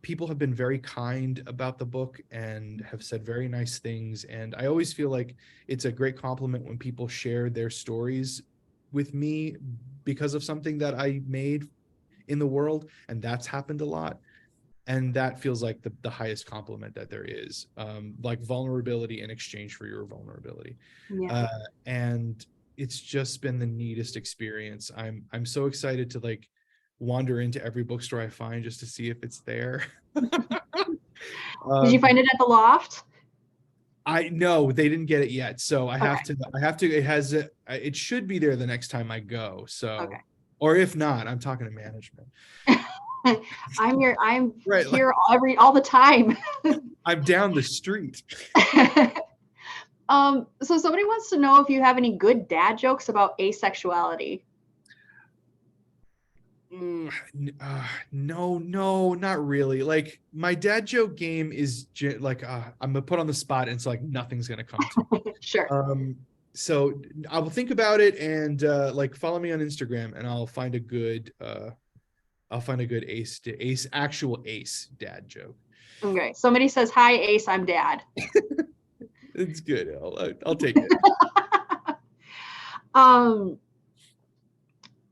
People have been very kind about the book and have said very nice things, and I always feel like it's a great compliment when people share their stories with me because of something that I made in the world, and that's happened a lot. And that feels like the highest compliment that there is, like vulnerability in exchange for your vulnerability. Yeah. And it's just been the neatest experience. I'm so excited to, like, wander into every bookstore I find just to see if it's there. Did you find it at the loft? I know they didn't get it yet, so I have to, it should be there the next time I go. So, Okay. or if not, I'm talking to management. I'm Right. Like, here all the time. I'm down the street. So somebody wants to know if you have any good dad jokes about asexuality. No, not really. Like my dad joke game is like I'm gonna put on the spot, and so like nothing's gonna come to me. Sure. So I will think about it, and like follow me on Instagram, and I'll find a good actual ace dad joke. Okay. Somebody says, "Hi, Ace. I'm Dad." It's good. I'll take it.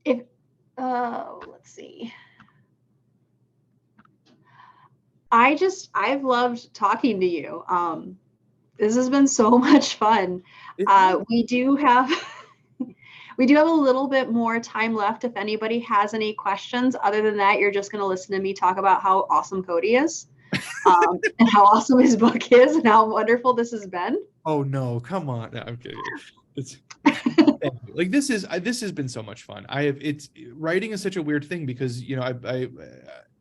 If let's see. I've loved talking to you. This has been so much fun. We do have we do have a little bit more time left if anybody has any questions. Other than that, you're just going to listen to me talk about how awesome Cody is, and how awesome his book is, and how wonderful this has been. Oh no, come on. No, I'm kidding. It's like this has been so much fun. It's writing is such a weird thing because I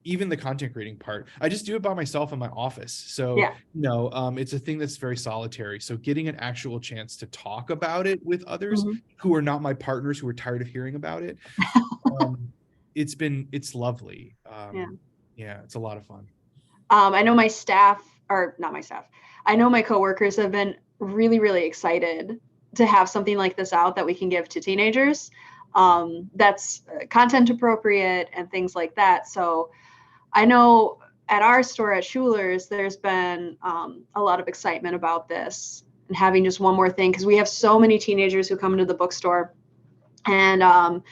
even the content creating part, I just do it by myself in my office. So Yeah. it's a thing that's very solitary. So getting an actual chance to talk about it with others who are not my partners, who are tired of hearing about it, it's lovely. Yeah, it's a lot of fun. I know my staff, or not my staff, I know my coworkers have been really, really excited to have something like this out that we can give to teenagers, that's content appropriate and things like that. So I know at our store at Schuler's, there's been a lot of excitement about this and having just one more thing, because we have so many teenagers who come into the bookstore, and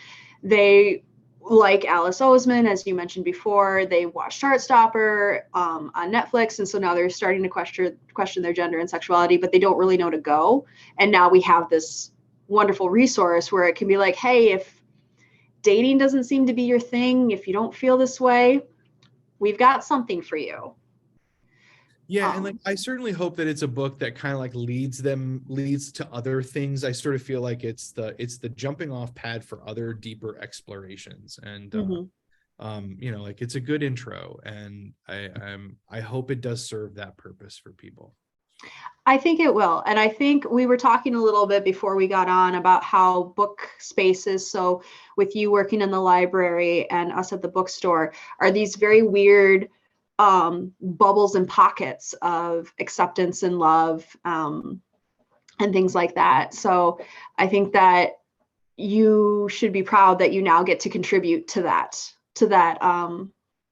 they like Alice Oseman, as you mentioned before. They watched Heartstopper on Netflix, and so now they're starting to question their gender and sexuality, but they don't really know to go. And now we have this wonderful resource where it can be like, hey, if dating doesn't seem to be your thing, if you don't feel this way, we've got something for you. Yeah, and like I certainly hope that it's a book that kind of like leads to other things. I sort of feel like it's the jumping off pad for other deeper explorations, and like it's a good intro, and I hope it does serve that purpose for people. I think it will. And I think we were talking a little bit before we got on about how book spaces, so with you working in the library and us at the bookstore, are these very weird bubbles and pockets of acceptance and love, and things like that. So I think that you should be proud that you now get to contribute to that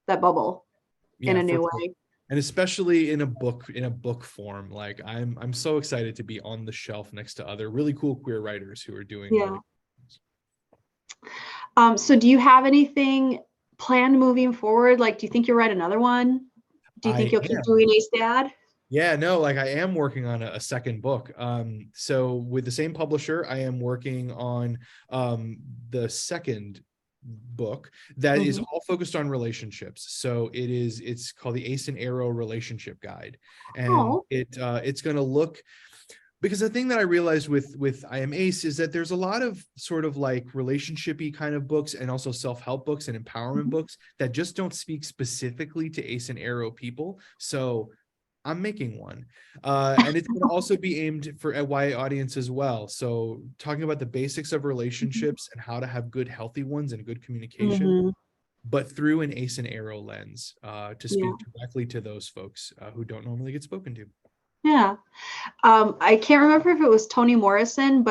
bubble in a new way. And especially in a book form. Like I'm so excited to be on the shelf next to other really cool queer writers who are doing really so do you have anything planned moving forward? Like, do you think you'll write another one? Do you think you'll keep doing Ace Dad? Yeah, no, like I am working on a second book. So with the same publisher, I am working on the second book that is all focused on relationships. So it's called the Ace and Arrow Relationship Guide. And it's going to look, because the thing that I realized with I Am Ace is that there's a lot of sort of like relationship-y kind of books, and also self-help books and empowerment books that just don't speak specifically to Ace and Arrow people. So I'm making one, and it's going to also be aimed for a YA audience as well. So talking about the basics of relationships and how to have good, healthy ones and good communication, but through an Ace and Arrow lens, to speak directly to those folks who don't normally get spoken to. Yeah. I can't remember if it was Toni Morrison,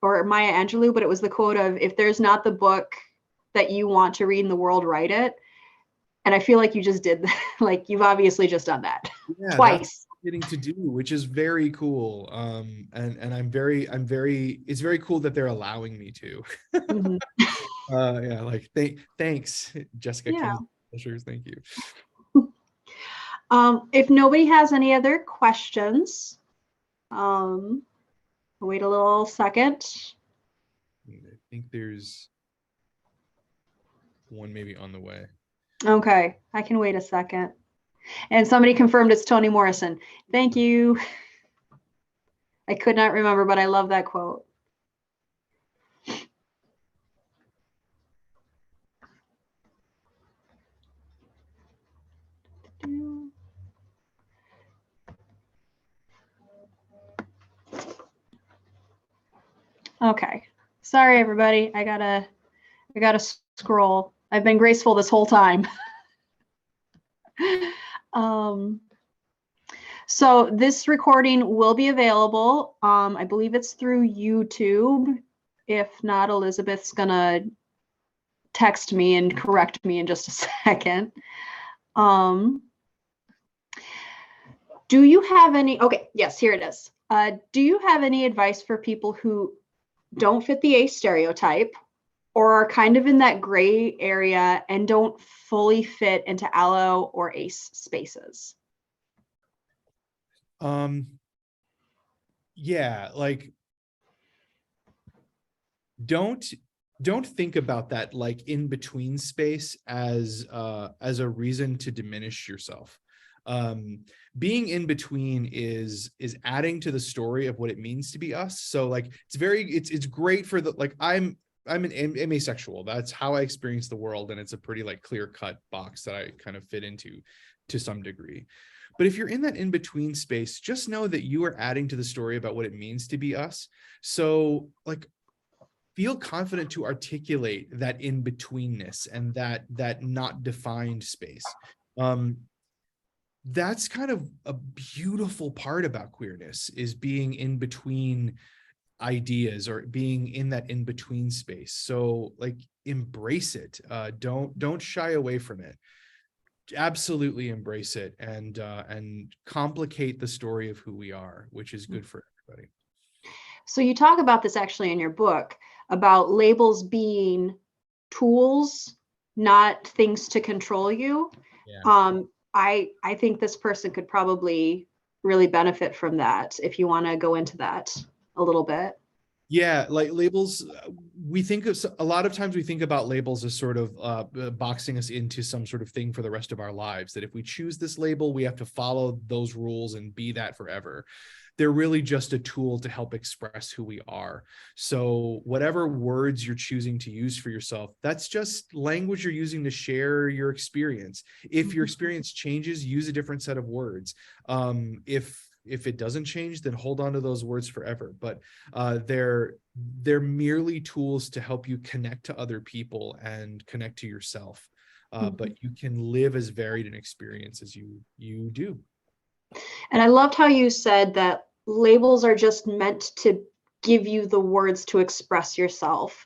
or Maya Angelou, but it was the quote of, if there's not the book that you want to read in the world, write it. And I feel like you just did that. Like, you've obviously just done that twice. Getting to do, which is very cool. And it's very cool that they're allowing me to. Like thanks, Jessica King. Thank you. If nobody has any other questions, wait a little second. I think there's one maybe on the way. Okay, I can wait a second. And somebody confirmed it's Toni Morrison. Thank you. I could not remember, but I love that quote. Okay. Sorry, everybody. I gotta scroll. I've been graceful this whole time. So this recording will be available. I believe it's through YouTube. If not, Elizabeth's gonna text me and correct me in just a second. Do you have any, okay, yes, here it is. Do you have any advice for people who don't fit the ace stereotype or are kind of in that gray area and don't fully fit into allo or ace spaces? Yeah, like don't think about that like in between space as a reason to diminish yourself. Being in between is adding to the story of what it means to be us. So like it's great for the, like I'm asexual. That's how I experience the world, and it's a pretty like clear cut box that I kind of fit into to some degree. But if you're in that in-between space, just know that you are adding to the story about what it means to be us. So like feel confident to articulate that in-betweenness and that not defined space. That's kind of a beautiful part about queerness, is being in between ideas or being in that in-between space. So like embrace it. Don't shy away from it. Absolutely embrace it and complicate the story of who we are, which is good for everybody. So you talk about this actually in your book about labels being tools, not things to control you. Yeah. I think this person could probably really benefit from that if you want to go into that a little bit. Yeah, like labels, we think of a lot of times we think about labels as sort of boxing us into some sort of thing for the rest of our lives, that if we choose this label, we have to follow those rules and be that forever. They're really just a tool to help express who we are. So whatever words you're choosing to use for yourself, that's just language you're using to share your experience. If your experience changes, use a different set of words. If it doesn't change, then hold on to those words forever. But they're merely tools to help you connect to other people and connect to yourself. But you can live as varied an experience as you do. And I loved how you said that labels are just meant to give you the words to express yourself.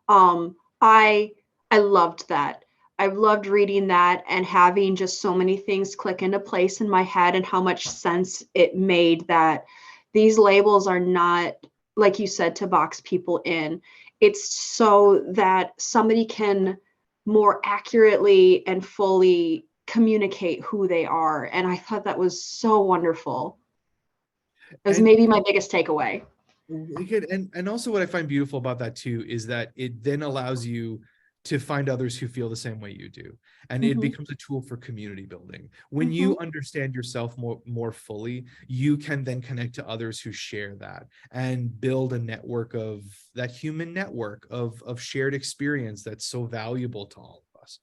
I loved that. I loved reading that and having just so many things click into place in my head and how much sense it made, that these labels are not, like you said, to box people in. It's so that somebody can more accurately and fully communicate who they are. And I thought that was so wonderful. It was maybe my biggest takeaway. Good. And also what I find beautiful about that too is that it then allows you to find others who feel the same way you do. And it becomes a tool for community building. When you understand yourself more fully, you can then connect to others who share that and build a network of that human network of shared experience that's so valuable to all of us.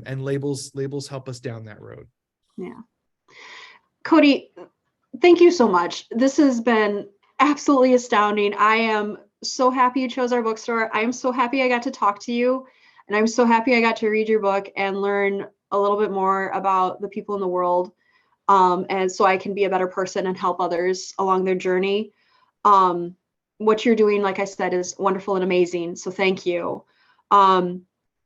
And labels help us down that road. Yeah. Cody, thank you so much. This has been absolutely astounding. I am so happy you chose our bookstore. I am so happy I got to talk to you, and I'm so happy I got to read your book and learn a little bit more about the people in the world, and so I can be a better person and help others along their journey. What you're doing, like I said, is wonderful and amazing, so thank you.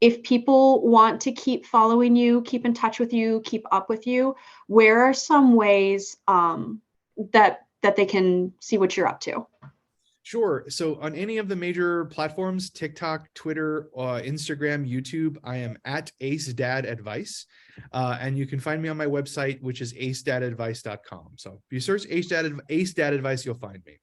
If people want to keep following you, keep in touch with you, keep up with you, where are some ways that they can see what you're up to? Sure. So on any of the major platforms, TikTok, Twitter, Instagram, YouTube, I am at Ace Dad Advice. And you can find me on my website, which is acedadadvice.com. So if you search Ace Dad Advice, you'll find me.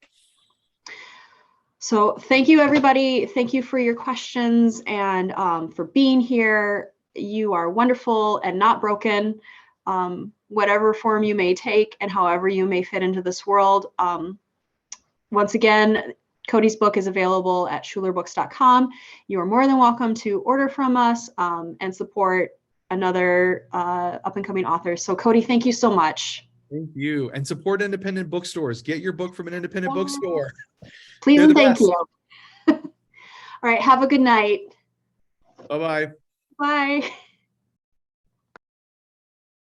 So thank you, everybody. Thank you for your questions and for being here. You are wonderful and not broken, whatever form you may take and however you may fit into this world. once again, Cody's book is available at schulerbooks.com. You are more than welcome to order from us and support another up-and-coming author. So Cody, thank you so much. Thank you. And support independent bookstores. Get your book from an independent bookstore. Please They're and the thank best. you. All right, have a good night. Bye-bye. Bye.